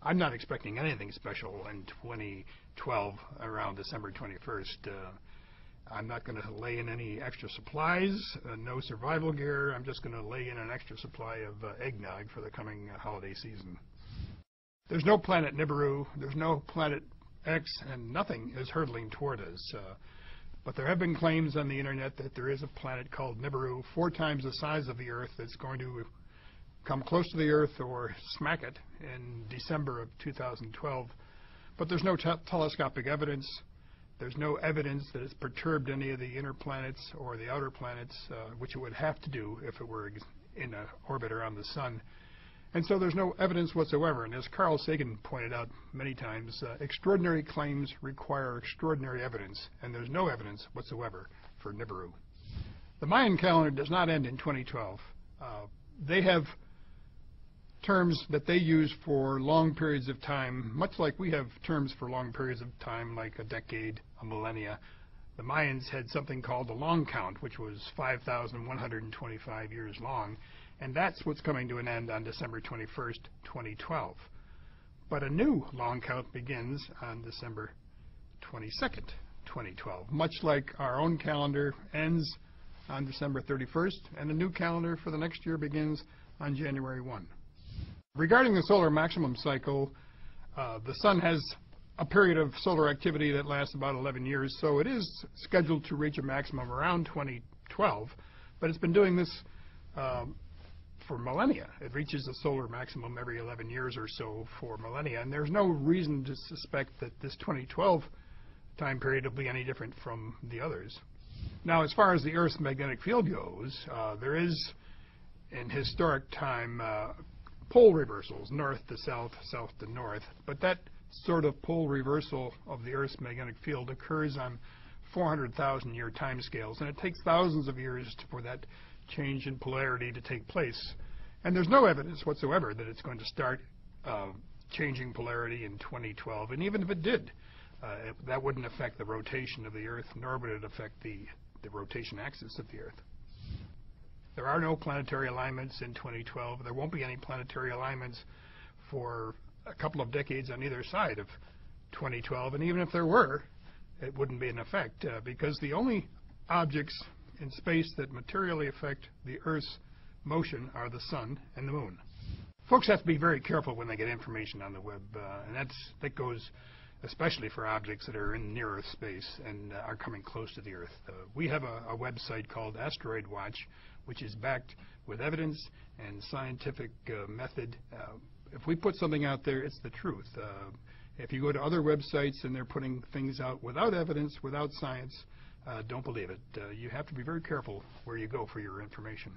I'm not expecting anything special in 2012 around December 21st. I'm not going to lay in any extra supplies, no survival gear. I'm just going to lay in an extra supply of eggnog for the coming holiday season. There's no planet Nibiru, there's no planet X, and nothing is hurtling toward us. But there have been claims on the internet that there is a planet called Nibiru, 4 times the size of the Earth, that's going to come close to the Earth or smack it in December of 2012. But there's no telescopic evidence. There's no evidence that it's perturbed any of the inner planets or the outer planets, which it would have to do if it were in an orbit around the Sun. And so there's no evidence whatsoever. And as Carl Sagan pointed out many times, extraordinary claims require extraordinary evidence, and there's no evidence whatsoever for Nibiru. The Mayan calendar does not end in 2012. They have terms that they use for long periods of time, much like we have terms for long periods of time, like a decade, a millennia. The Mayans had something called the long count, which was 5,125 years long, and that's what's coming to an end on December 21st, 2012. But a new long count begins on December 22nd, 2012, much like our own calendar ends on December 31st, and a new calendar for the next year begins on January 1. Regarding the solar maximum cycle, the Sun has a period of solar activity that lasts about 11 years, so it is scheduled to reach a maximum around 2012, but it's been doing this for millennia. It reaches a solar maximum every 11 years or so for millennia, and there's no reason to suspect that this 2012 time period will be any different from the others. Now, as far as the Earth's magnetic field goes, there is, in historic time, pole reversals, north to south, south to north, but that sort of pole reversal of the Earth's magnetic field occurs on 400,000 year time scales, and it takes thousands of years for that change in polarity to take place. And there's no evidence whatsoever that it's going to start changing polarity in 2012, and even if it did, that wouldn't affect the rotation of the Earth, nor would it affect the rotation axis of the Earth. There are no planetary alignments in 2012. There won't be any planetary alignments for a couple of decades on either side of 2012, and even if there were, it wouldn't be in effect, because the only objects in space that materially affect the Earth's motion are the Sun and the Moon. Folks have to be very careful when they get information on the web, and that goes especially for objects that are in near-Earth space and are coming close to the Earth. We have a website called Asteroid Watch, which is backed with evidence and scientific method. If we put something out there, it's the truth. If you go to other websites and they're putting things out without evidence, without science, don't believe it. You have to be very careful where you go for your information.